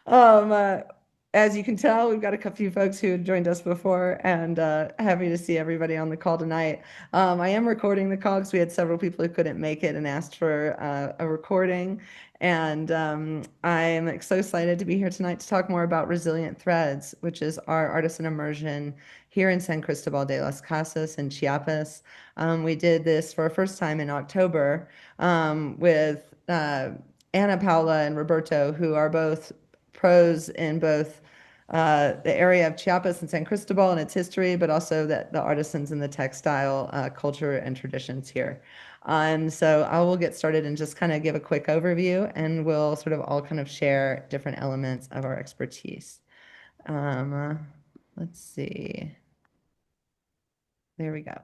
Um, uh, as you can tell, we've got a few folks who had joined us before, and happy to see everybody on the call tonight. I am recording the call because we had several people who couldn't make it and asked for a recording. And I'm so excited to be here tonight to talk more about Resilient Threads, which is our artisan immersion here in San Cristobal de las Casas in Chiapas. We did this for our first time in October with Anna Paula and Roberto, who are both pros in both the area of Chiapas and San Cristobal and its history, but also the artisans and the textile culture and traditions here. So I will get started and just kind of give a quick overview, and we'll sort of all kind of share different elements of our expertise. Let's see. There we go.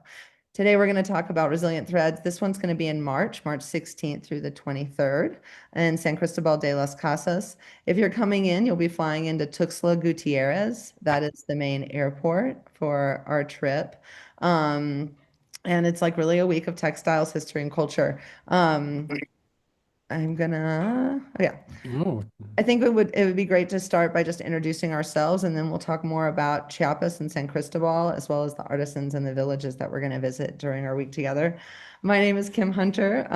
Today we're going to talk about Resilient Threads. This one's going to be in March 16th through the 23rd in San Cristobal de las Casas. If you're coming in, you'll be flying into Tuxtla Gutierrez. That is the main airport for our trip. And it's like really a week of textiles, history, and culture. Oh yeah. Oh, I think it would be great to start by just introducing ourselves, and then we'll talk more about Chiapas and San Cristobal, as well as the artisans and the villages that we're going to visit during our week together. My name is Kim Hunter.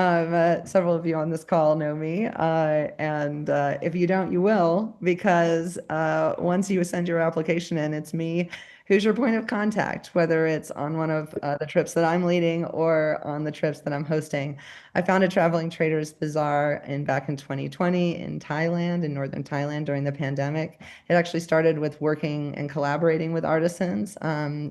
Several of you on this call know me, and if you don't, you will, because once you send your application in, it's me who's your point of contact, whether it's on one of the trips that I'm leading or on the trips that I'm hosting. I founded Traveling Traders Bazaar back in 2020 in Thailand, in northern Thailand during the pandemic. It actually started with working and collaborating with artisans,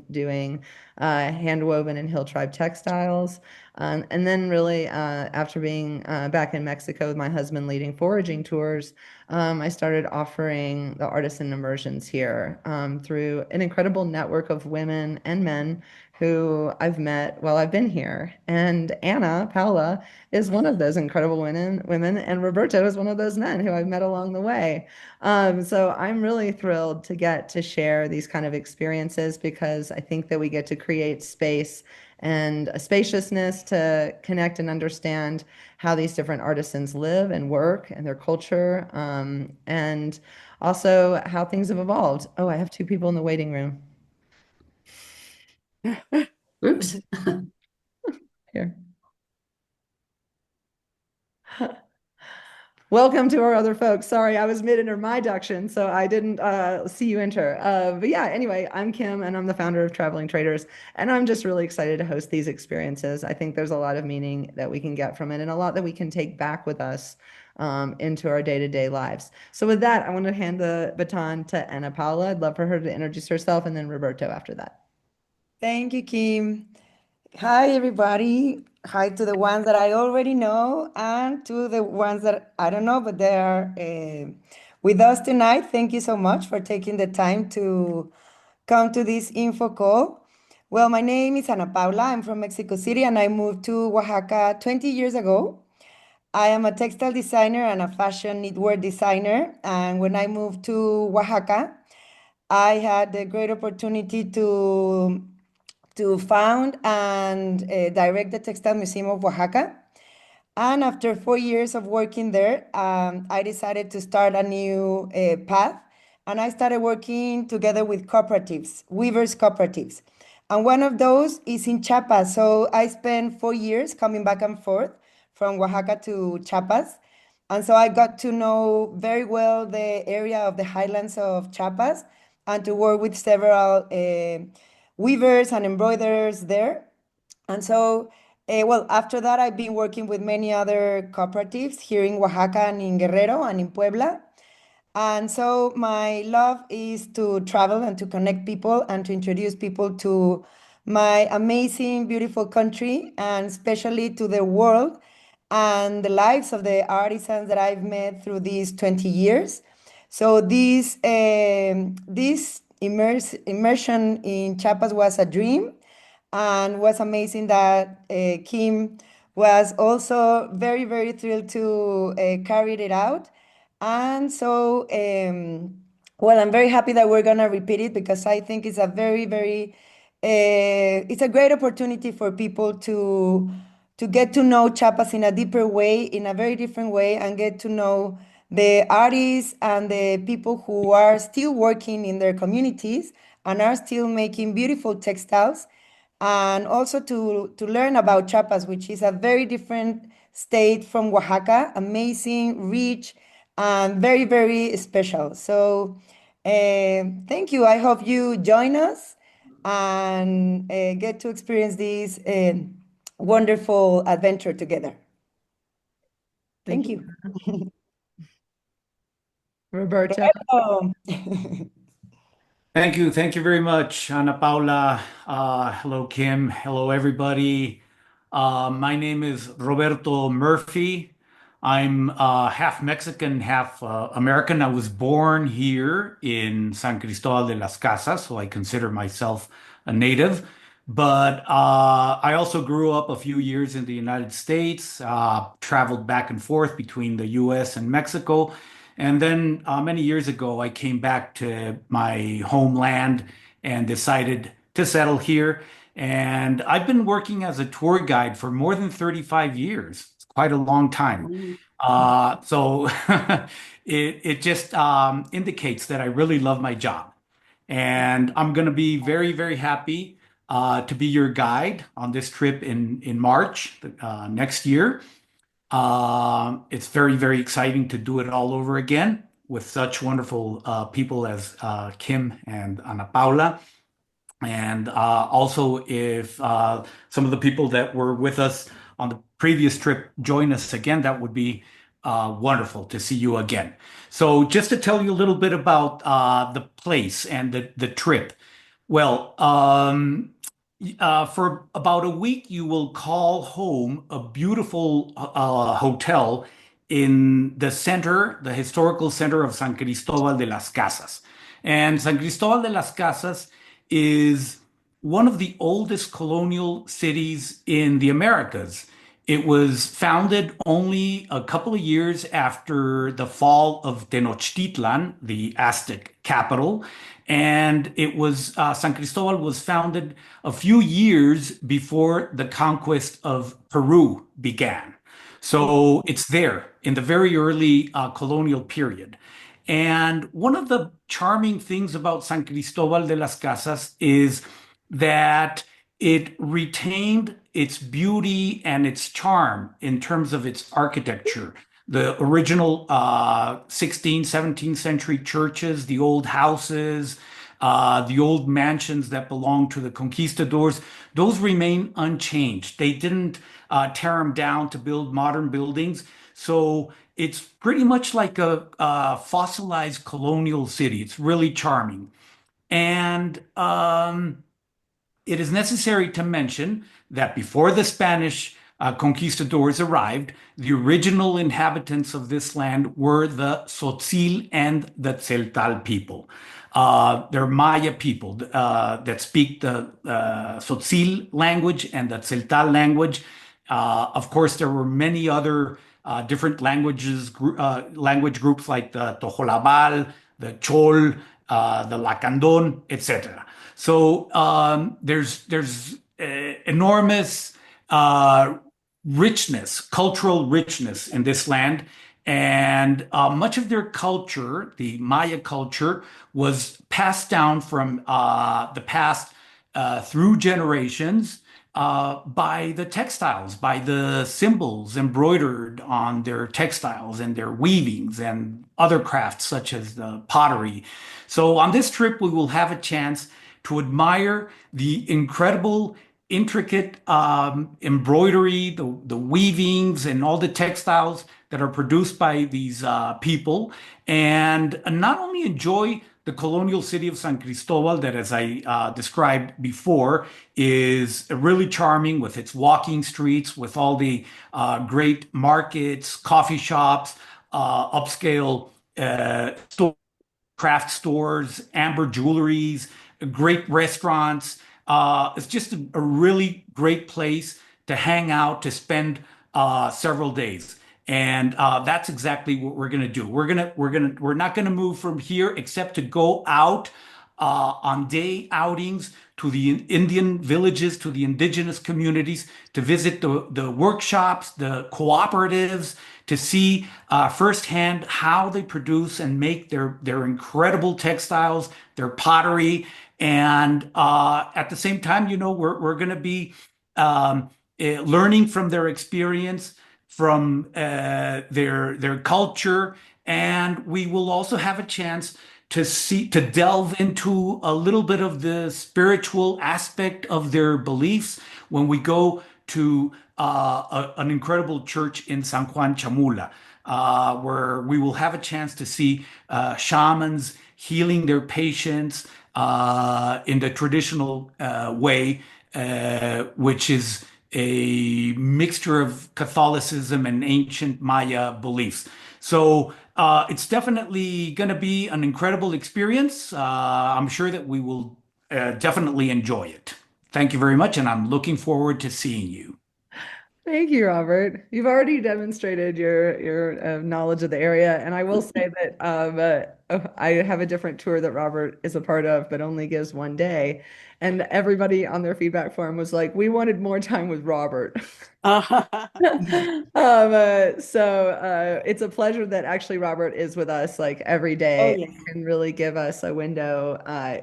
doing hand-woven and hill tribe textiles. And then really, after being back in Mexico with my husband leading foraging tours, I started offering the artisan immersions here through an incredible network of women and men who I've met while I've been here. And Anna Paula is one of those incredible women, and Roberto is one of those men who I've met along the way. So I'm really thrilled to get to share these kind of experiences because I think that we get to create space and a spaciousness to connect and understand how these different artisans live and work and their culture, and also how things have evolved. Oh, I have two people in the waiting room Oops. here. Welcome to our other folks. Sorry, I was mid-introduction, so I didn't see you enter. But yeah, anyway, I'm Kim, and I'm the founder of Traveling Traders, and I'm just really excited to host these experiences. I think there's a lot of meaning that we can get from it, and a lot that we can take back with us into our day-to-day lives. So with that, I want to hand the baton to Ana Paula. I'd love for her to introduce herself, and then Roberto after that. Thank you, Kim. Hi, everybody. Hi to the ones that I already know and to the ones that I don't know, but they are with us tonight. Thank you so much for taking the time to come to this info call. Well, my name is Ana Paula. I'm from Mexico City and I moved to Oaxaca 20 years ago. I am a textile designer and a fashion knitwear designer. And when I moved to Oaxaca, I had the great opportunity to found and direct the Textile Museum of Oaxaca. And after 4 years of working there, I decided to start a new path. And I started working together with cooperatives, weavers cooperatives. And one of those is in Chiapas. So I spent 4 years coming back and forth from Oaxaca to Chiapas. And so I got to know very well the area of the highlands of Chiapas and to work with several weavers and embroiderers there. And so, well, after that, I've been working with many other cooperatives here in Oaxaca and in Guerrero and in Puebla. And so my love is to travel and to connect people and to introduce people to my amazing, beautiful country and especially to the world and the lives of the artisans that I've met through these 20 years. So this immersion in Chiapas was a dream and was amazing that Kim was also very, very thrilled to carry it out. And so, well, I'm very happy that we're gonna repeat it because I think it's a very, very, it's a great opportunity for people to get to know Chiapas in a deeper way, in a very different way, and get to know the artists and the people who are still working in their communities and are still making beautiful textiles, and also to learn about Chiapas, which is a very different state from Oaxaca, amazing, rich, and very, very special. So, thank you. I hope you join us and get to experience this wonderful adventure together. Thank Thank you, you. Roberto. Oh. Thank you. Thank you very much, Ana Paula. Hello, Kim. Hello, everybody. My name is Roberto Murphy. I'm half Mexican, half American. I was born here in San Cristobal de las Casas, so I consider myself a native. But I also grew up a few years in the United States, traveled back and forth between the US and Mexico. And then many years ago, I came back to my homeland and decided to settle here. And I've been working as a tour guide for more than 35 years. It's quite a long time. So it just indicates that I really love my job. And I'm going to be very, very happy to be your guide on this trip in March next year. It's very, very exciting to do it all over again with such wonderful people as Kim and Ana Paula. And also, if some of the people that were with us on the previous trip join us again, that would be wonderful to see you again. So, just to tell you a little bit about the place and the trip. Well, for about a week, you will call home a beautiful hotel in the center, the historical center of San Cristobal de las Casas. And San Cristobal de las Casas is one of the oldest colonial cities in the Americas. It was founded only a couple of years after the fall of Tenochtitlan, the Aztec capital. And it was San Cristobal was founded a few years before the conquest of Peru began. So it's there in the very early colonial period. And one of the charming things about San Cristobal de las Casas is that it retained its beauty and its charm in terms of its architecture. The original 16th, 17th century churches, the old houses, the old mansions that belonged to the conquistadors, those remain unchanged. They didn't tear them down to build modern buildings. So it's pretty much like a fossilized colonial city. It's really charming. And it is necessary to mention that before the Spanish conquistadors arrived, the original inhabitants of this land were the Tzotzil and the Tzeltal people. They're Maya people that speak the Tzotzil language and the Tzeltal language. Of course, there were many other different language groups like the Tojolabal, the Chol, the Lacandon, etc. So there's enormous richness, cultural richness in this land, and much of their culture, the Maya culture, was passed down from the past through generations by the textiles, by the symbols embroidered on their textiles and their weavings and other crafts such as the pottery. So on this trip, we will have a chance to admire the incredible, intricate embroidery, the weavings, and all the textiles that are produced by these people, and not only enjoy the colonial city of San Cristobal, that, as I described before, is really charming with its walking streets, with all the great markets, coffee shops, upscale stores, craft stores, amber jewelries, great restaurants. It's just a really great place to hang out, to spend several days. And that's exactly what we're gonna do. We're not gonna move from here except to go out on day outings to the Indian villages, to the indigenous communities, to visit the workshops, the cooperatives, to see firsthand how they produce and make their incredible textiles, their pottery. And at the same time, we're going to be um, learning from their experience, from their culture, and we will also have a chance to delve into a little bit of the spiritual aspect of their beliefs when we go to an incredible church in San Juan Chamula, where we will have a chance to see shamans healing their patients in the traditional way, which is a mixture of Catholicism and ancient Maya beliefs. So it's definitely going to be an incredible experience. I'm sure that we will definitely enjoy it. Thank you very much, and I'm looking forward to seeing you. Thank you, Robert. You've already demonstrated your knowledge of the area, and I will say that I have a different tour that Robert is a part of, but only gives one day. And everybody on their feedback form was like, "We wanted more time with Robert." It's a pleasure that actually Robert is with us like every Oh, day yes. and really give us a window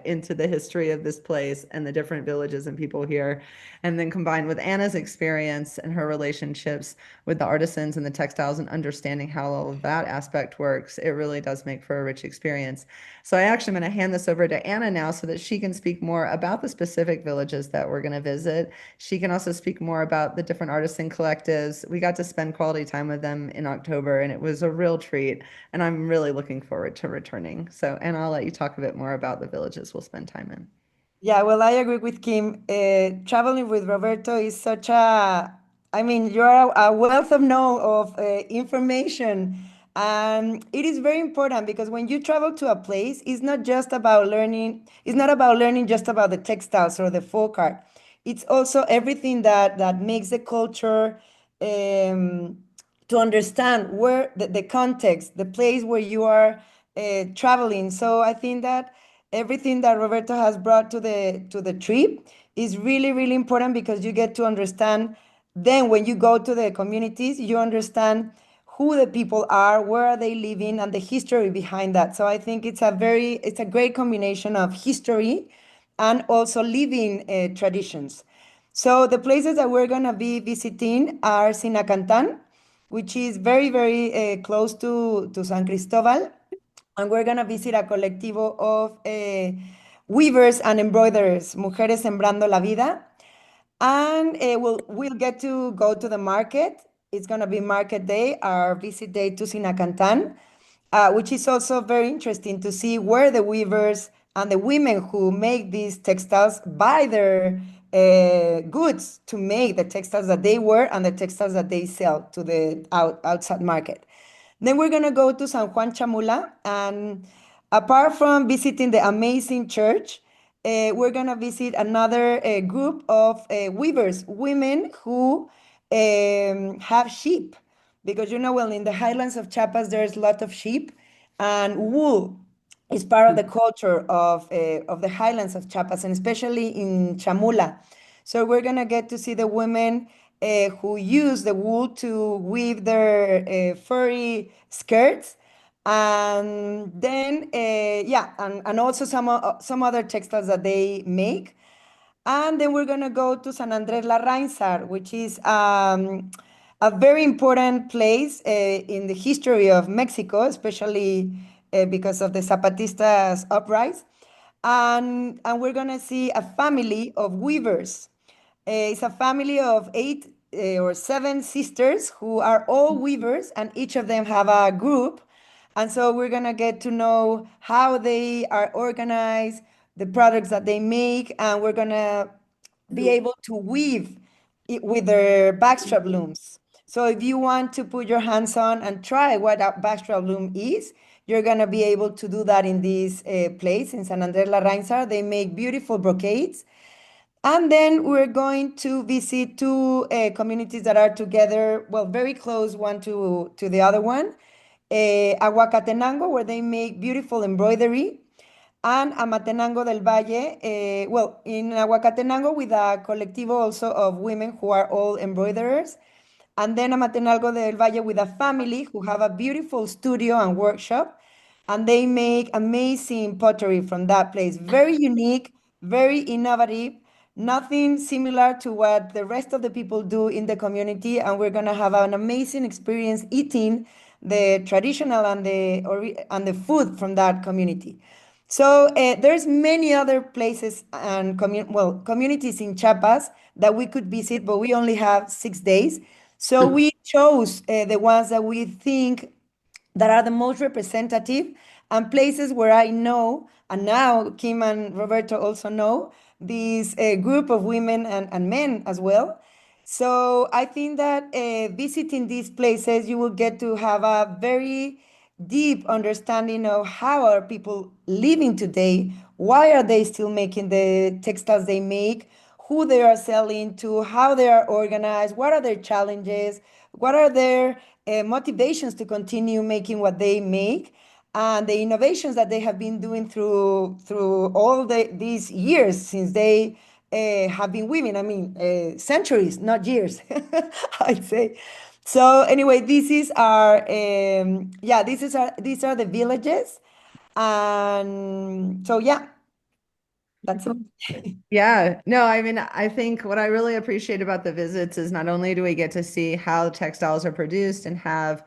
into the history of this place and the different villages and people here. And then combined with Anna's experience and her relationships with the artisans and the textiles and understanding how all of that aspect works, it really does make for a rich experience. So I actually am going to hand this over to Anna now so that she can speak more about the specific villages that we're going to visit. She can also speak more about the different artisan collectives. We got to spend quality time with them in October, and it was a real treat. And I'm really looking forward to returning. So, and I'll let you talk a bit more about the villages we'll spend time in. Yeah, well, I agree with Kim. Traveling with Roberto is such I mean, you're a wealth of information. And it is very important because when you travel to a place, it's not about learning just about the textiles or the folk art. It's also everything that makes the culture, um, to understand where the context, the place where you are traveling. So I think that everything that Roberto has brought to the trip is really, really important because you get to understand. Then when you go to the communities, you understand who the people are, where are they living, and the history behind that. So I think it's a great combination of history and also living traditions. So the places that we're gonna be visiting are Sinacantan, which is very, very close to San Cristobal, and we're gonna visit a colectivo of weavers and embroiderers, Mujeres Sembrando la Vida. And we'll get to go to the market. It's gonna be market day, our visit day to Sinacantan, which is also very interesting to see where the weavers and the women who make these textiles buy their goods to make the textiles that they wear and the textiles that they sell to the outside market. Then we're gonna go to San Juan Chamula, and apart from visiting the amazing church, we're gonna visit another group of weavers, women who have sheep, because well, in the highlands of Chiapas, there's a lot of sheep, and wool is part of the culture of the highlands of Chiapas, and especially in Chamula. So we're gonna get to see the women who use the wool to weave their furry skirts, and then yeah, and also some other textiles that they make. And then we're gonna go to San Andrés Larrainzar, which is a very important place in the history of Mexico, especially because of the Zapatistas uprising. And we're gonna see a family of weavers. It's a family of eight or seven sisters who are all weavers, and each of them have a group. And so we're gonna get to know how they are organized, the products that they make, and we're gonna be able to weave it with their backstrap looms. So if you want to put your hands on and try what a backstrap loom is, you're gonna be able to do that in this place in San Andrés Larrainzar. They make beautiful brocades. And then we're going to visit two communities that are together, well, very close one to the other one. Aguacatenango, where they make beautiful embroidery, and Amatenango del Valle. Well, in Aguacatenango with a colectivo also of women who are all embroiderers. And then Amatenango del Valle with a family who have a beautiful studio and workshop. And they make amazing pottery from that place. Very unique, very innovative, nothing similar to what the rest of the people do in the community. And we're going to have an amazing experience eating the traditional and and the food from that community. So there's many other places and communities in Chiapas that we could visit, but we only have 6 days. So we chose the ones that we think that are the most representative and places where I know, and now Kim and Roberto also know, this group of women and men as well. So I think that visiting these places, you will get to have a very deep understanding of how are people living today, why are they still making the textiles they make, who they are selling to, how they are organized, what are their challenges, what are their motivations to continue making what they make, and the innovations that they have been doing through all these years since they have been weaving. I mean, centuries, not years, I'd say. So anyway, this is our yeah, these are the villages, and so yeah, that's it. Yeah, no, I mean, I think what I really appreciate about the visits is not only do we get to see how textiles are produced and have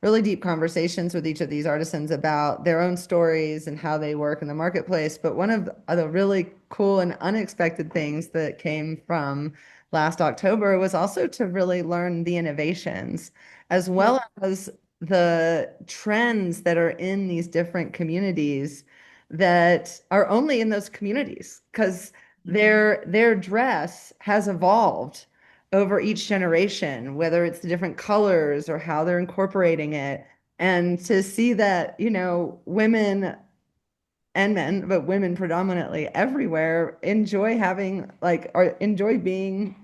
really deep conversations with each of these artisans about their own stories and how they work in the marketplace, but one of the really cool and unexpected things that came from last October was also to really learn the innovations as well as the trends that are in these different communities that are only in those communities because their dress has evolved over each generation, whether it's the different colors or how they're incorporating it. And to see that, women and men, but women predominantly everywhere enjoy having like or enjoy being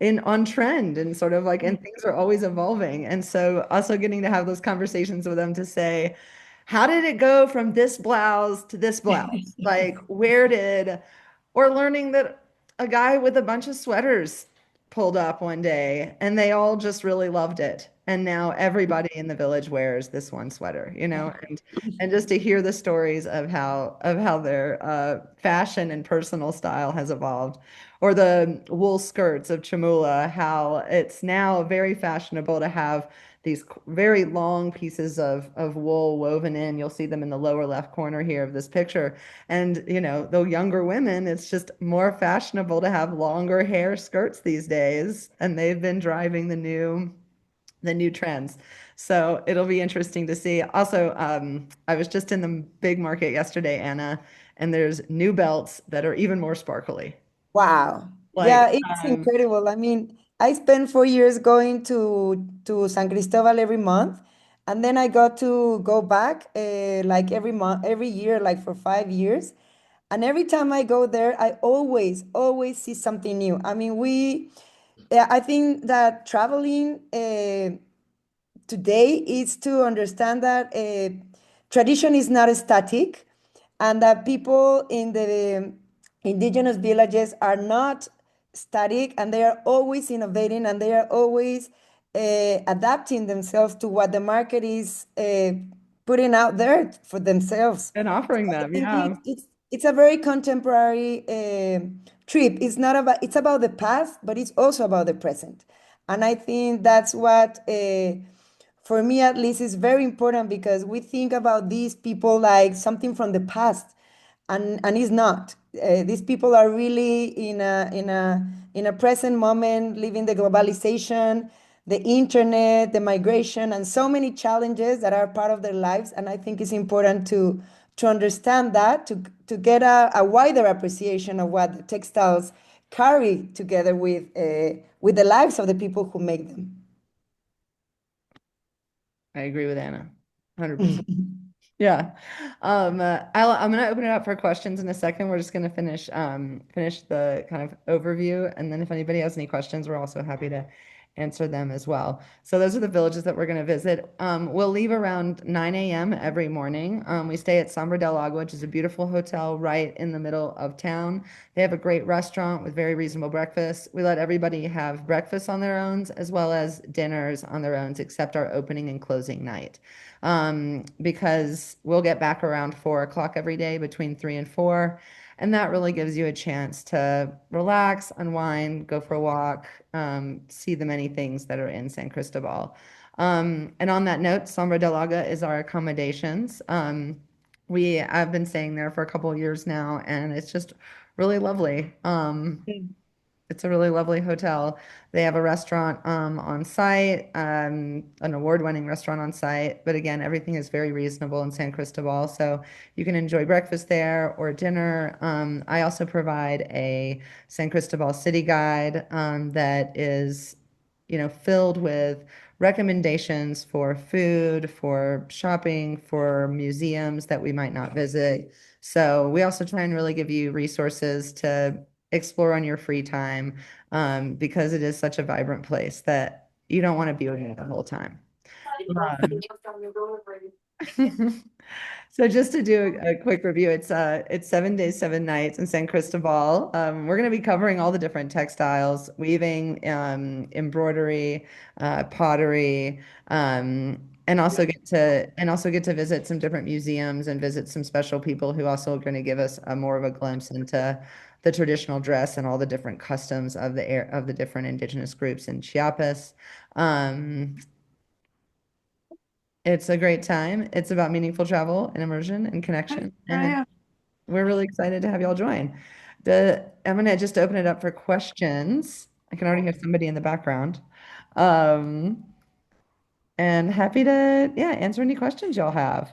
in on trend and sort of like and things are always evolving. And so also getting to have those conversations with them to say, how did it go from this blouse to this blouse? Like where did or learning that a guy with a bunch of sweaters pulled up one day and they all just really loved it. And now everybody in the village wears this one sweater, and just to hear the stories of how their fashion and personal style has evolved or the wool skirts of Chamula, how it's now very fashionable to have these very long pieces of wool woven in. You'll see them in the lower left corner here of this picture. And, the younger women, it's just more fashionable to have longer hair skirts these days. And they've been driving the new trends. So it'll be interesting to see. Also, I was just in the big market yesterday, Anna, and there's new belts that are even more sparkly. Wow. Like, Yeah, it's incredible. I mean, I spent 4 years going to San Cristobal every month, and then I got to go back like every month, every year, like for 5 years. And every time I go there, I always see something new. I mean, yeah, I think that traveling today is to understand that tradition is not static and that people in the indigenous villages are not static and they are always innovating and they are always adapting themselves to what the market is putting out there for themselves. and offering I them, think yeah. it's a very contemporary trip. It's not about it's about the past, but it's also about the present. And I think that's what, for me at least, is very important because we think about these people like something from the past, and it's not. These people are really in a present moment, living the globalization, the internet, the migration, and so many challenges that are part of their lives. And I think it's important to understand that, to get a wider appreciation of what the textiles carry together with the lives of the people who make them. I agree with Anna, 100%. Yeah. I'm going to open it up for questions in a second. We're just going to finish the kind of overview, and then if anybody has any questions, we're also happy to answer them as well. So those are the villages that we're going to visit. We'll leave around 9 a.m. every morning. We stay at Sombra del Agua, which is a beautiful hotel right in the middle of town. They have a great restaurant with very reasonable breakfast. We let everybody have breakfast on their own as well as dinners on their own, except our opening and closing night. Because we'll get back around 4 o'clock every day between 3 and 4. And that really gives you a chance to relax, unwind, go for a walk, see the many things that are in San Cristobal. And on that note, Sombra del Laga is our accommodations. I've been staying there for a couple of years now, and it's just really lovely. It's a really lovely hotel. They have a restaurant on site, an award-winning restaurant on site. But again, everything is very reasonable in San Cristobal, so you can enjoy breakfast there or dinner. I also provide a San Cristobal city guide that is, filled with recommendations for food, for shopping, for museums that we might not visit. So we also try and really give you resources to explore on your free time, because it is such a vibrant place that you don't want to be with it the whole time. Um, So just to do a quick review, it's 7 days, 7 nights in San Cristobal. We're going to be covering all the different textiles, weaving, embroidery, pottery, and also get to visit some different museums and visit some special people who also are going to give us a more of a glimpse into the traditional dress and all the different customs of the different indigenous groups in Chiapas. Um, it's a great time. It's about meaningful travel and immersion and connection. And we're really excited to have y'all join. I'm going to just open it up for questions. I can already hear somebody in the background. Um, and happy to, yeah, answer any questions y'all have.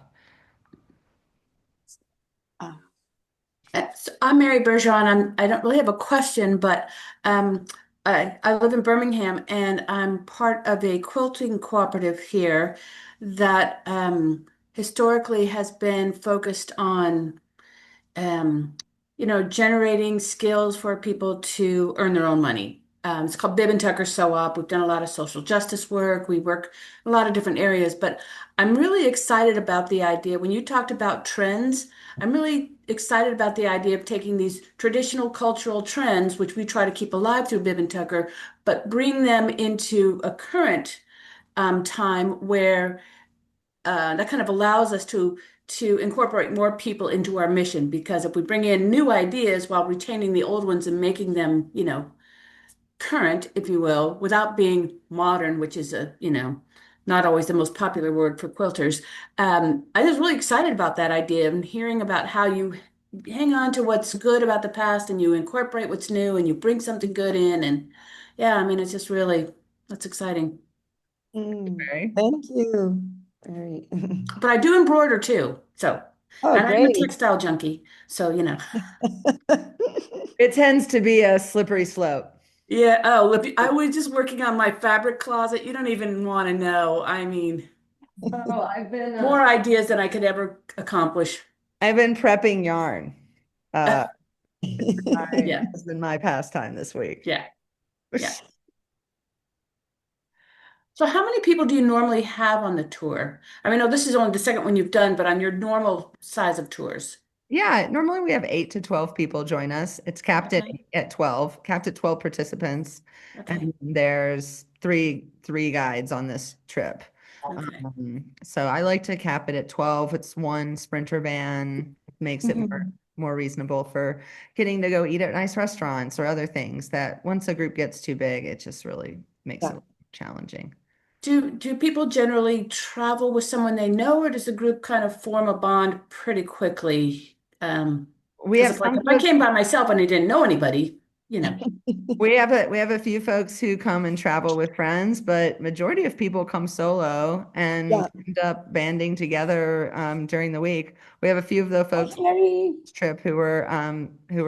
So I'm Mary Bergeron. I don't really have a question, but um, I live in Birmingham and I'm part of a quilting cooperative here that historically has been focused on um, generating skills for people to earn their own money. It's called Bib and Tucker Sew Up. We've done a lot of social justice work. We work in a lot of different areas, but I'm really excited about the idea. When you talked about trends, I'm really excited about the idea of taking these traditional cultural trends, which we try to keep alive through Bib and Tucker, but bring them into a current time where that kind of allows us to incorporate more people into our mission. Because if we bring in new ideas while retaining the old ones and making them, current, if you will, without being modern, which is not always the most popular word for quilters. I was really excited about that idea and hearing about how you hang on to what's good about the past and you incorporate what's new and you bring something good in. And yeah, I mean, it's just really, that's exciting. Okay. Thank you. Very. But I do embroider too. So, Oh, and I'm a great. textile junkie. So, It tends to be a slippery slope. Yeah. Oh, look, I was just working on my fabric closet. You don't even want to know. I mean, Oh, more ideas than I could ever accomplish. I've been prepping yarn. Uh, Yeah. has been my pastime this week. Yeah. Yeah. So how many people do you normally have on the tour? I mean, no, this is only the second one you've done, but on your normal size of tours. Yeah, normally we have 8 to 12 people join us. It's capped Okay. at 12, capped at 12 participants, Okay. and there's three guides on this trip. Okay. So I like to cap it at 12. It's one sprinter van, makes it more reasonable for getting to go eat at nice restaurants or other things that once a group gets too big, it just really makes Yeah. it challenging. Do people generally travel with someone they know, or does the group kind of form a bond pretty quickly? We Because have if like some if I folks came by myself and I didn't know anybody, we have a few folks who come and travel with friends, but majority of people come solo and Yeah. end up banding together during the week. We have a few of the Hi, folks on Harry. this trip who were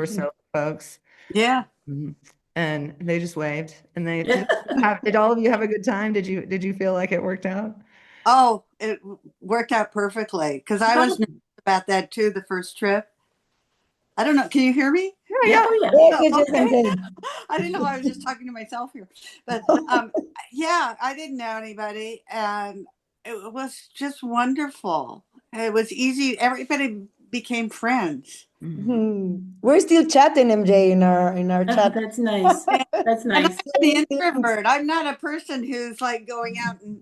solo folks. Yeah. Mhm. And they just waved. And they yeah. did all of you have a good time? Did you feel like it worked out? Oh, it worked out perfectly because I was nervous about that too, the first trip. I don't know. Can you hear me? Yeah, oh yeah. Yes, Oh, yes, yes, okay. MJ. I didn't know I was just talking to myself here. But yeah, I didn't know anybody, and it was just wonderful. It was easy. Everybody became friends. We're still chatting, MJ, in our Oh, chat. that's nice. And, That's and I'm nice. the Same things. introvert. I'm not a person who's like going out and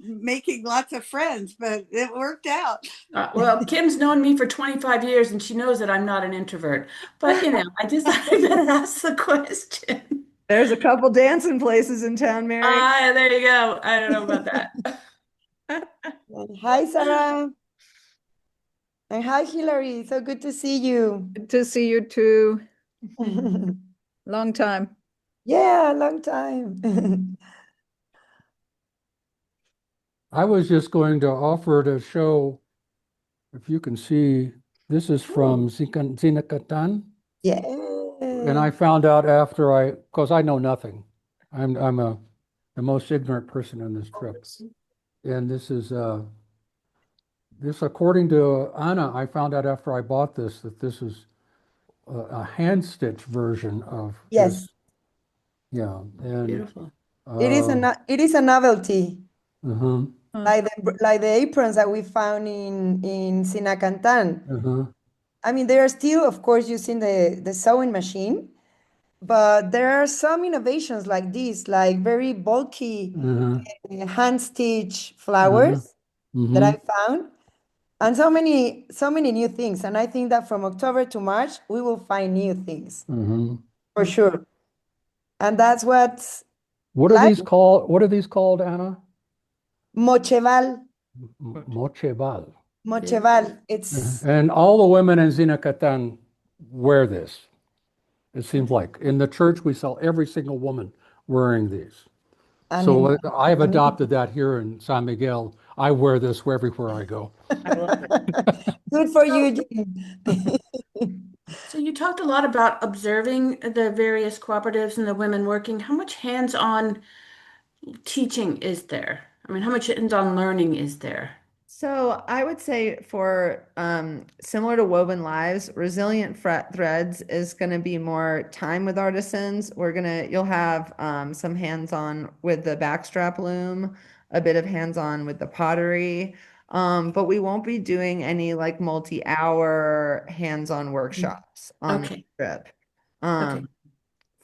making lots of friends, but it worked out. Well, Kim's known me for 25 years and she knows that I'm not an introvert. But, I just thought I better ask the question. There's a couple dancing places in town, Mary. There you go. I don't know about that. And hi, Sarah. And hi, Hillary. So good to see you. Good to see you too. Long time. Yeah, long time. I was just going to offer to show, if you can see, this is from Zinacatan. Yeah. And I found out after because I know nothing. I'm the most ignorant person on this trip. And this, according to Anna, I found out after I bought this that this is a hand stitch version of Yes. this. Yeah, and Beautiful. It is a novelty. uh-huh, Like the aprons that we found in Sinacantan. uh-huh, I mean, they are still, of course, using the sewing machine, but there are some innovations like this, like very bulky uh-huh, hand stitch uh-huh, flowers that uh-huh, I found, and so many new things. And I think that from October to March, we will find new things uh-huh. for sure. And that's what What are like these called? What are these called, Anna? mocheval. Mocheval. Mocheval. It's And all the women in Zinacatan wear this. It seems like in the church we saw every single woman wearing these. and So in, I have adopted that here in San Miguel. I wear this everywhere I go. I love it. good for you, Jane. So you talked a lot about observing the various cooperatives and the women working. How much hands-on teaching is there? I mean, how much hands-on learning is there? So I would say for similar to Woven Lives, Resilient Threads is going to be more time with artisans. You'll have some hands-on with the backstrap loom, a bit of hands-on with the pottery, but we won't be doing any like multi-hour hands-on workshops on the Okay. trip. Okay.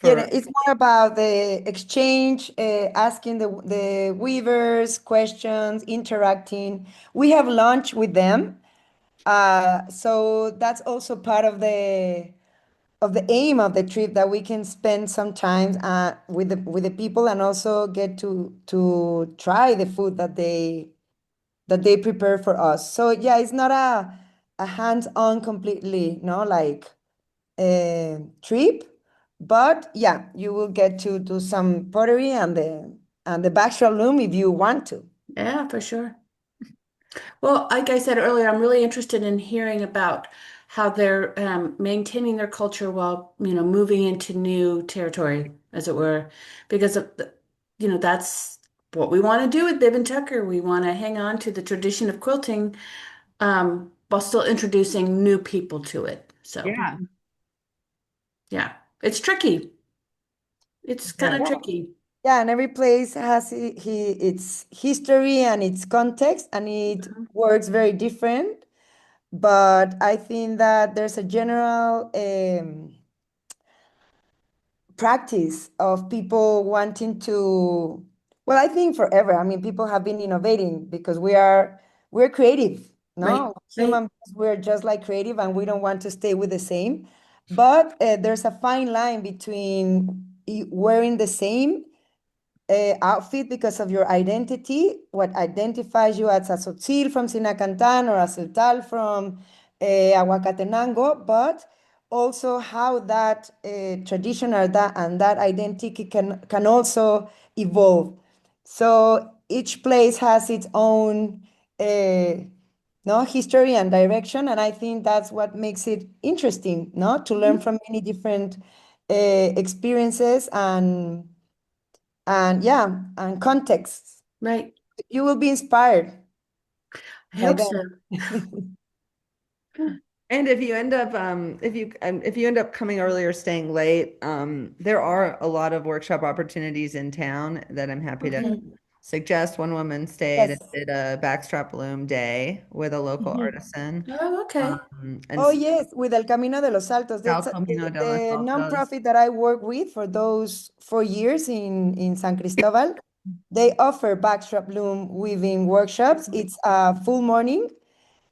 Yeah, For it's more about the exchange, asking the weavers questions, interacting. We have lunch with them, so that's also part of the aim of the trip that we can spend some time with the people and also get to try the food that they prepare for us. So yeah, it's not a hands-on completely, no, like trip, but yeah, you will get to do some pottery and the backshot loom if you want to. Yeah, for sure. Well, like I said earlier, I'm really interested in hearing about how they're maintaining their culture while, moving into new territory, as it were, because that's what we want to do with Bib and Tucker. We want to hang on to the tradition of quilting, while still introducing new people to it. So, yeah, yeah, it's tricky. It's kind yeah. of Yeah, tricky. yeah, and every place has its history and its context, and it works very different. But I think that there's a general practice of people wanting to, well, I think forever. I mean, people have been innovating because we're creative, Right, no? right. Human beings, we're just like creative and we don't want to stay with the same. But there's a fine line between wearing the same outfit because of your identity, what identifies you as a Tzotzil from Sinacantan or a Celtal from Aguacatenango, but also how that tradition or that identity can also evolve. So each place has its own no history and direction, and I think that's what makes it interesting, no, to learn from many different experiences and yeah, and contexts. Right. You will be inspired I by hope so. them. And if you end up coming early or staying late, there are a lot of workshop opportunities in town that I'm happy to Okay. suggest. One woman stayed and Yes. did a backstrap loom day with a local Mhm. artisan. Oh, okay. And Oh, yes, with El Camino de los Altos. That's South Camino de los the Altos. nonprofit that I work with for those 4 years in San Cristobal. They offer backstrap loom weaving workshops. It's a full morning,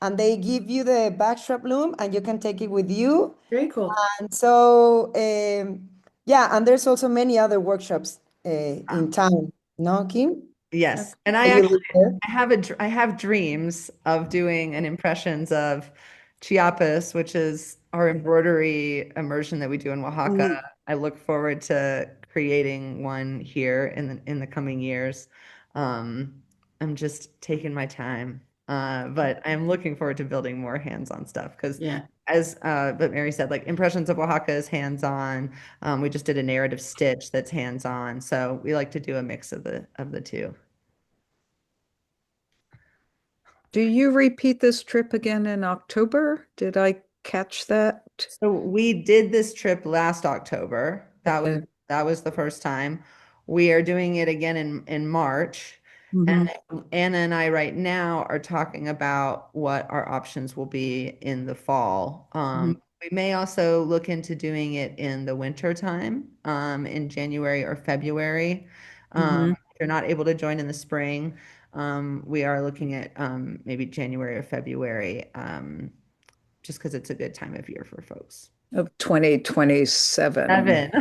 and they give you the backstrap loom, and you can take it with you. Very cool. And so, yeah, and there's also many other workshops in town. No, Kim? Yes, and That you live there? I have dreams of doing an impressions of Chiapas, which is our embroidery immersion that we do in Oaxaca. Mhm. I look forward to creating one here in the coming years. I'm just taking my time, but I'm looking forward to building more hands-on stuff because Yeah. as but Mary said, like impressions of Oaxaca is hands-on. We just did a narrative stitch that's hands-on, so we like to do a mix of the two. Do you repeat this trip again in October? Did I catch that? So we did this trip last October. Okay. That was the first time. We are doing it again in March. Mhm. And Anna and I right now are talking about what our options will be in the fall. Mhm. We may also look into doing it in the winter time, in January or February. Mhm. If you're not able to join in the spring, we are looking at maybe January or February. Just because it's a good time of year for folks. Of 2027. Seven.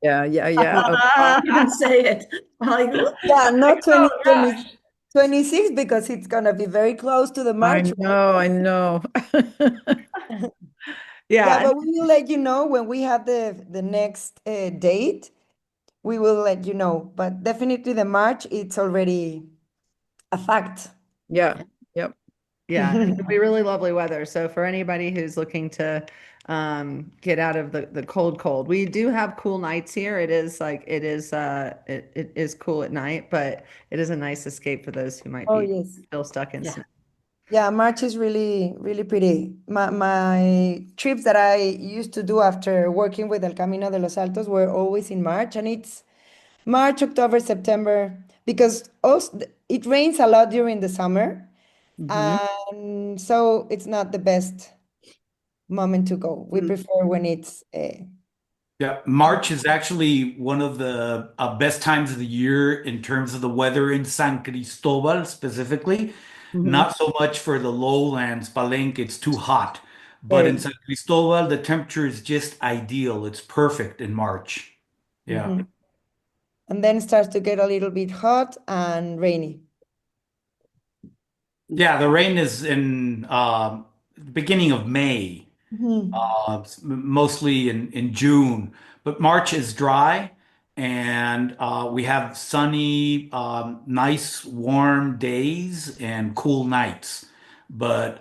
Yeah, yeah, yeah. Oh, You didn't say it. I'm like, "Ooh." Yeah, not Oh 2020, gosh. 26 because it's gonna be very close to the I March, right? know, I know. Yeah, Yeah. but we will let you know when we have the next date. We will let you know. But definitely the March, it's already a fact. Yeah, yep. Yeah. And it'll be really lovely weather. So for anybody who's looking to get out of the cold, we do have cool nights here. It is cool at night, but it is a nice escape for those who might Oh, be yes. still stuck in Yeah. snow. Yeah, March is really, really pretty. My trips that I used to do after working with El Camino de los Altos were always in March, and it's March, October, September, because also it rains a lot during the summer, Mhm. and so it's not the best moment to go. We prefer when it's Yeah, March is actually one of the best times of the year in terms of the weather in San Cristobal specifically. Mhm. Not so much for the lowlands, Palenque, it's too hot. But in very. San Cristobal, the temperature is just ideal. It's perfect in March. Yeah. Mhm. And then it starts to get a little bit hot and rainy. Yeah, the rain is in the beginning of May. Mhm. Mostly in June, but March is dry and we have sunny, nice, warm days and cool nights. But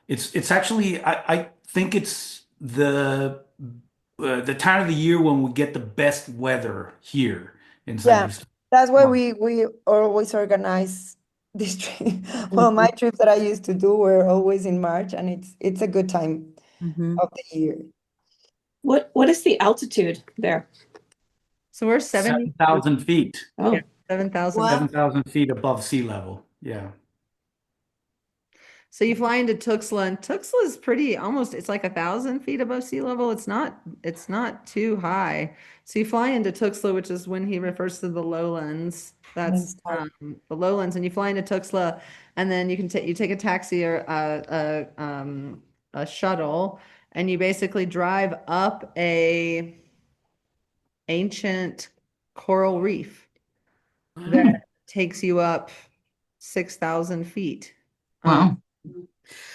it's actually I think it's the time of the year when we get the best weather here in San Yeah, Cristobal. that's why we always organize this trip. Well, my trips that I used to do were always in March, and it's a good time Mhm. of the year. What is the altitude there? So we're 70, 7,000 feet, yeah, Oh, 7,000. Wow. 7,000 feet above sea level. Yeah. So you fly into Tuxtla, and Tuxtla is pretty almost, it's like 1,000 feet above sea level. It's not too high. So you fly into Tuxtla, which is when he refers to the lowlands. And then That's start. the lowlands, and you fly into Tuxtla, and then you take a taxi or a shuttle, and you basically drive up a ancient coral reef that takes you up 6,000 feet. Um, wow.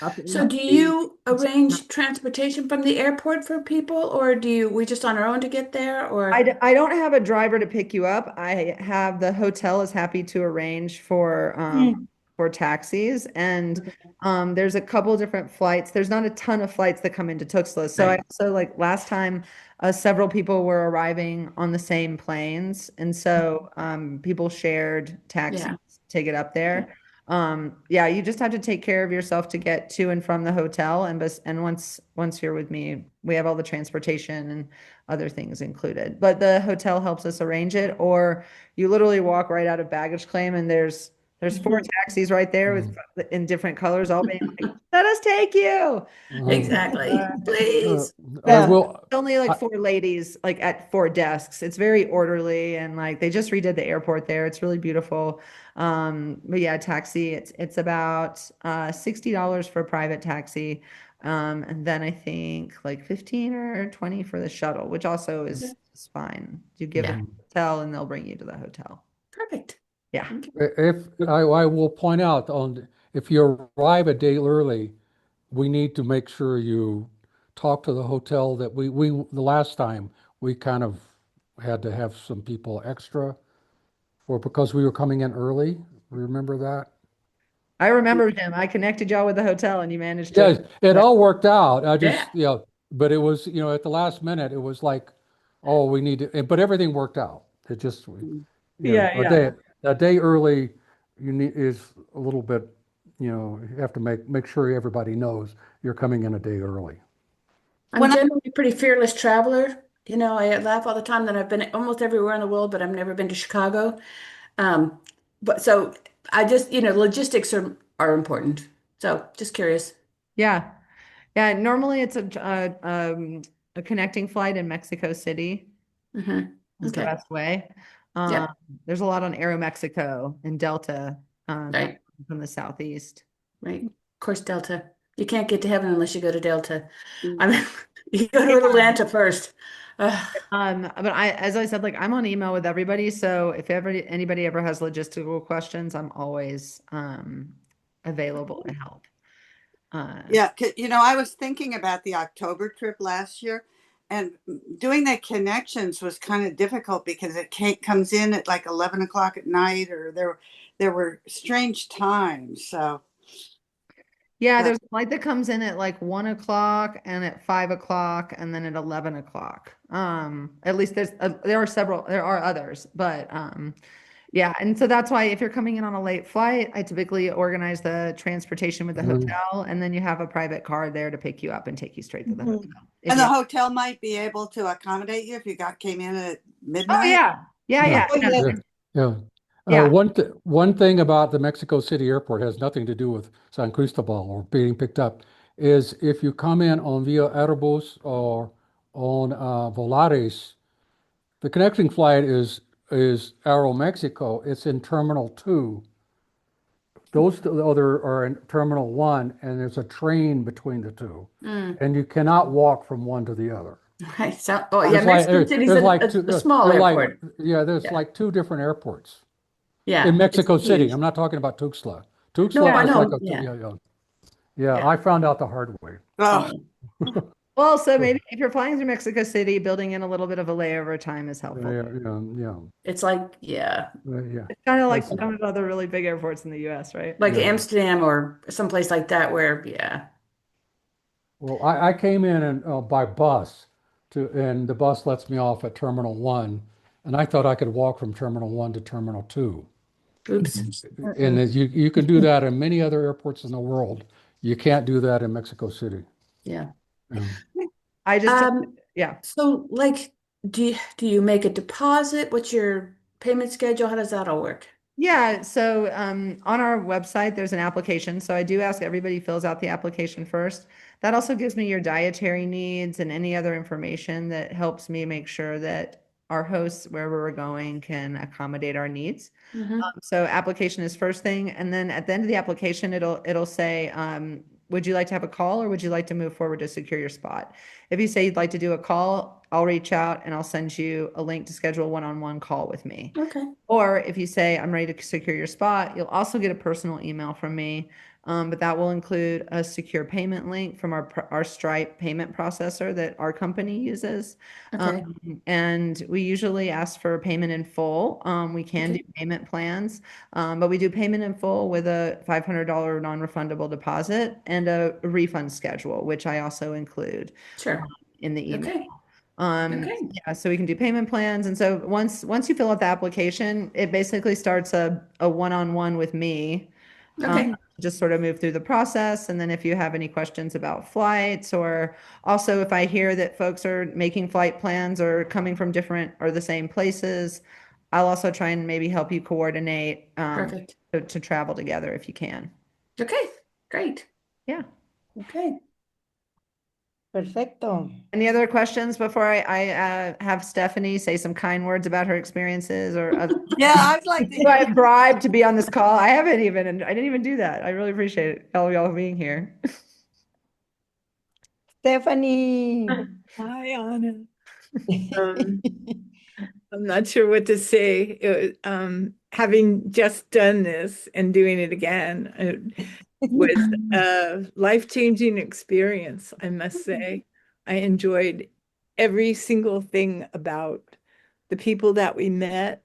up So do into you arrange transportation from the airport for people, or we just on our own to get there, or? I don't have a driver to pick you up. I have the hotel is happy to arrange for taxis, and there's a couple different flights. There's not a ton of flights that come into Tuxtla. So I Right. also like last time several people were arriving on the same planes, and so people shared taxis Yeah. to get up there. Yeah, you just have to take care of yourself to get to and from the hotel. And once you're with me, we have all the transportation and other things included. But the hotel helps us arrange it, or you literally walk right out of baggage claim and there's four taxis right there with in different colors, all being like, let us take you. Exactly. Uh, Please. I Yeah. will, Only like I, four ladies, like at four desks. It's very orderly and like they just redid the airport there. It's really beautiful. But yeah, taxi, it's about $60 for a private taxi. And then I think like 15 or 20 for the shuttle, which also is fine. You give it Yeah. to the hotel and they'll bring you to the hotel. Perfect. Yeah. Okay. if, I will point out on, if you arrive a day early, we need to make sure you talk to the hotel that the last time, we kind of had to have some people extra or because we were coming in early. Remember that? I remember, Jim. I connected y'all with the hotel and you managed to. Yes, it all worked out. I Yeah. just, but it was, at the last minute, it was like, oh, we need to, but everything worked out. It just, Yeah, yeah. a day early, is a little bit, you have to make sure everybody knows you're coming in a day early. I'm generally a pretty fearless traveler. I laugh all the time that I've been almost everywhere in the world, but I've never been to Chicago. Um, but so I just, logistics are important. So just curious. Yeah. Yeah. Normally it's a connecting flight in Mexico City Hmm. is the Okay. best way. Um, Yep. there's a lot on Aeromexico and Delta Right. from the southeast. Right. Of course, Delta. You can't get to heaven unless you go to Delta. I mean, you go to Atlanta first. Ugh. But as I said, like I'm on email with everybody. So if anybody ever has logistical questions, I'm always available to help. Yeah, I was thinking about the October trip last year, and doing the connections was kind of difficult because comes in at like 11 o'clock at night, or there were strange times. So, Yeah, but there's a flight that comes in at like 1 o'clock and at 5 o'clock and then at 11 o'clock. At least there are others, but yeah. And so that's why if you're coming in on a late flight, I typically organize the transportation with the Mhm. hotel, and then you have a private car there to pick you up and take you straight to the Mhm. hotel. If and you the have, hotel might be able to accommodate you if you came in at oh midnight. yeah, yeah, Yeah, yeah, Oh, no, yes. yeah, yeah. yeah. One thing about the Mexico City airport has nothing to do with San Cristobal or being picked up, is if you come in on Via Aerobus or on Volaris, the connecting flight is Aeromexico. It's in Terminal 2. Those two other are in Terminal 1, and there's a train between the two, Mm. and you cannot walk from one to the other. Right. So, oh yeah, There's like Mexico City's there's like a small airport. there's Yeah. like two different airports in Yeah. It's Mexico City. huge. I'm not talking about Tuxtla. No, I Tuxtla is like know. a Yeah. yeah. Yeah. I found out the hard way. Oh, Yeah. Well, so maybe if you're flying through Mexico City, building in a little bit of a layover time is helpful. Yeah. It's like, yeah, Yeah. It's kind of like That's some of the other really big airports in the US, right? like yeah. Amsterdam or someplace like that where, yeah. Well, I came in and by bus and the bus lets me off at Terminal 1, and I thought I could walk from Terminal 1 to Terminal 2. Oops. And you can do that in many other airports in the world. You can't do that in Mexico City. Yeah. Um, I just, Um, yeah. so like, do you make a deposit? What's your payment schedule? How does that all work? Yeah, so on our website, there's an application. So I do ask everybody fills out the application first. That also gives me your dietary needs and any other information that helps me make sure that our hosts, wherever we're going, can accommodate our needs. Hmm. So application is first thing, and then at the end of the application, it'll say, would you like to have a call or would you like to move forward to secure your spot? If you say you'd like to do a call, I'll reach out and I'll send you a link to schedule a one-on-one call with me. Okay. Or if you say I'm ready to secure your spot, you'll also get a personal email from me. But that will include a secure payment link from our Stripe payment processor that our company uses. Okay. And we usually ask for payment in full. We can do Okay. payment plans, but we do payment in full with a $500 non-refundable deposit and a refund schedule, which I also include Sure. in the email. Okay. Okay. Yeah, so we can do payment plans. And so once you fill out the application, it basically starts a one-on-one with me. Okay. Just sort of move through the process. And then if you have any questions about flights, or also if I hear that folks are making flight plans or coming from different or the same places, I'll also try and maybe help you coordinate Perfect. to travel together if you can. Okay, great. Yeah. Okay. Perfecto. Any other questions before I have Stephanie say some kind words about her experiences, or Yeah, I'd like to who I hear. bribed to be on this call? I didn't even do that. I really appreciate it, all y'all being here. Stephanie. Hi, Anna. Um, I'm not sure what to say. Having just done this and doing it again, it was a life-changing experience, I must say. I enjoyed every single thing about the people that we met.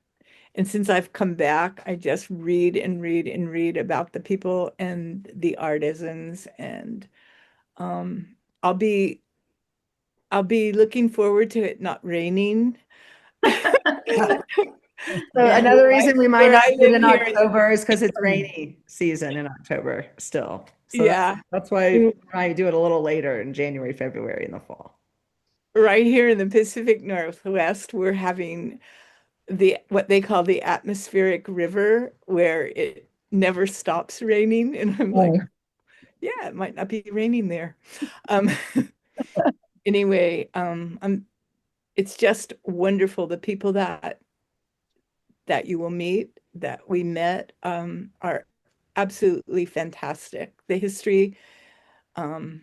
And since I've come back, I just read and read and read about the people and the artisans. And um, I'll be I'll be looking forward to it not raining. So Yeah. another reason we might Where not I do it live in here in October is because it's rainy season in October still. So yeah, that's why I do it a little later in January, February in the fall. right here in the Pacific Northwest, we're having what they call the atmospheric river, where it never stops raining. And I'm like, yeah, it might not be raining there. Um, anyway, it's just wonderful. The people that you will meet, that we met, are absolutely fantastic. The history, um,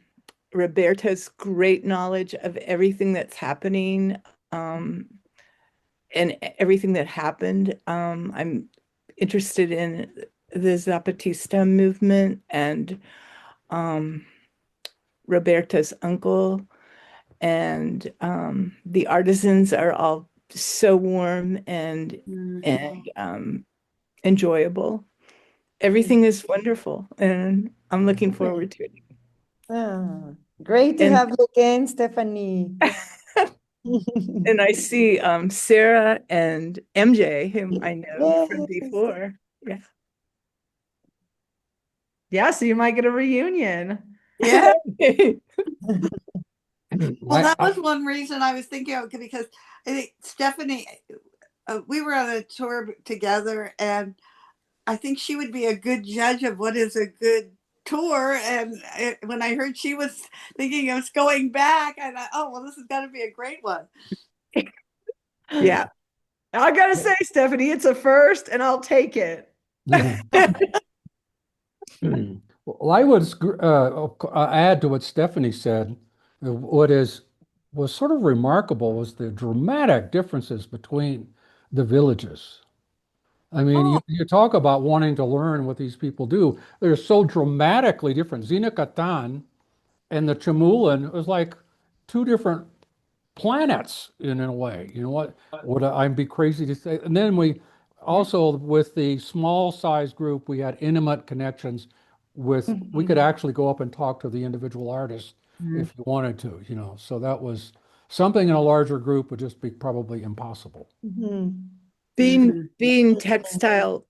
Roberta's great knowledge of everything that's happening, and everything that happened. I'm interested in the Zapatista movement and um, Roberta's uncle, and the artisans are all so warm and enjoyable. Everything is wonderful, and I'm looking forward to it. Ah, great to And have you again, Stephanie. and I see Sarah and MJ, whom I know from Yes. before. Yeah. Yeah, so you might get a reunion. Yeah. Well, I, that was one reason I was thinking of, because I think Stephanie, we were on a tour together, and I think she would be a good judge of what is a good tour. And when I heard she was thinking of going back, I thought, oh, well, this has got to be a great one. Yeah. I gotta say, Stephanie, it's a first, and I'll take it. Well, I would add to what Stephanie said. What was sort of remarkable was the dramatic differences between the villages. I mean, you talk about wanting to learn what these people do. They're so dramatically different. Zinacatan and the Chamulan was like two different planets in a way. You know what? Would I'd be crazy to say? And then we also, with the small size group, we had intimate connections with, we could actually go up and talk to the individual artists if you wanted to, you know. So that was something in a larger group would just be probably impossible. Being textile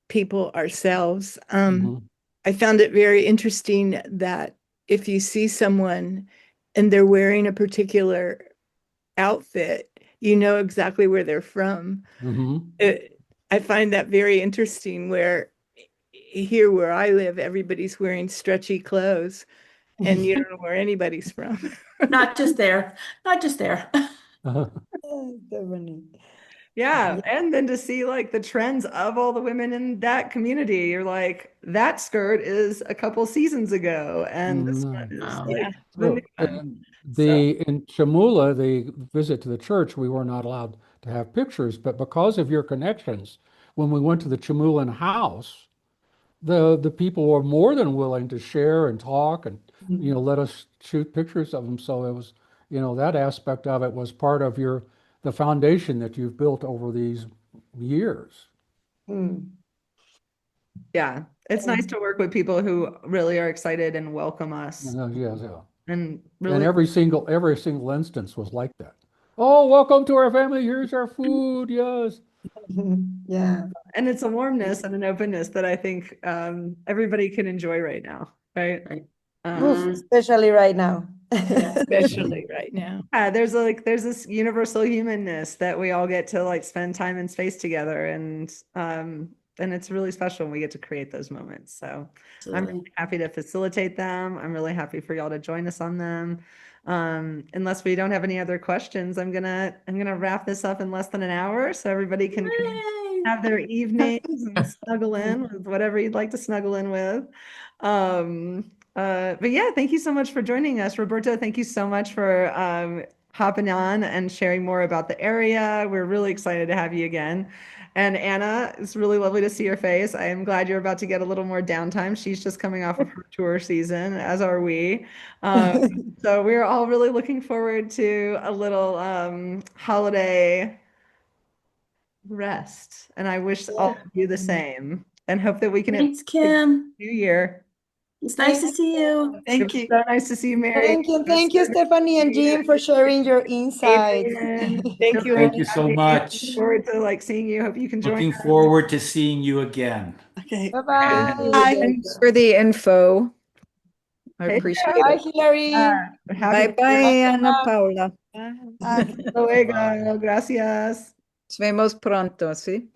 people ourselves, Mhm. I found it very interesting that if you see someone and they're wearing a particular outfit, you know exactly where they're from. Mhm. I find that very interesting, where here where I live, everybody's wearing stretchy clothes and you don't know where anybody's from. Not just there. Not just there. Stephanie. Yeah, and then to see like the trends of all the women in that community, you're like, that skirt is a couple seasons ago, and this one Mhm. is Oh, like Yeah. the new Well, one. and So in Chamula, the visit to the church, we were not allowed to have pictures, but because of your connections, when we went to the Chamulan house, the people were more than willing to share and talk and let us shoot pictures of them. So it was, that aspect of it was part of the foundation that you've built over these years. yeah, it's nice to work with people who really are excited and welcome us, Yes, yeah. and And really, every single instance was like that. Oh, welcome to our family. Here's our food. Yes. Yeah. And it's a warmness and an openness that I think everybody can enjoy right now, right? Right. Oof, especially right now. Especially right now. There's this universal humanness that we all get to like spend time and space together, and it's really special when we get to create those moments. So I'm Absolutely. really happy to facilitate them. I'm really happy for y'all to join us on them. Unless we don't have any other questions, I'm gonna wrap this up in less than an hour so everybody can Yay! have their evenings and snuggle in with whatever you'd like to snuggle in with. But yeah, thank you so much for joining us. Roberto, thank you so much for hopping on and sharing more about the area. We're really excited to have you again. And Anna, it's really lovely to see your face. I am glad you're about to get a little more downtime. She's just coming off of her tour season, as are we. So we're all really looking forward to a little holiday rest. And I wish all of you the same and hope that we can Thanks, Kim. New Year. It's nice to see you. Thank you. So nice to see you, Mary. Thank you, Stephanie and Jim, for sharing your insights. Amen. Thank you. Thank you so much. Looking forward to like seeing you. Hope you can join Looking us. forward to seeing you again. Okay. Bye-bye. Bye. Thanks for the info. I Hey, appreciate Bye, it. Hilary. Happy Bye-bye, Ana Paula. Bye. Hasta luego. Gracias. Nos vemos pronto, ¿sí?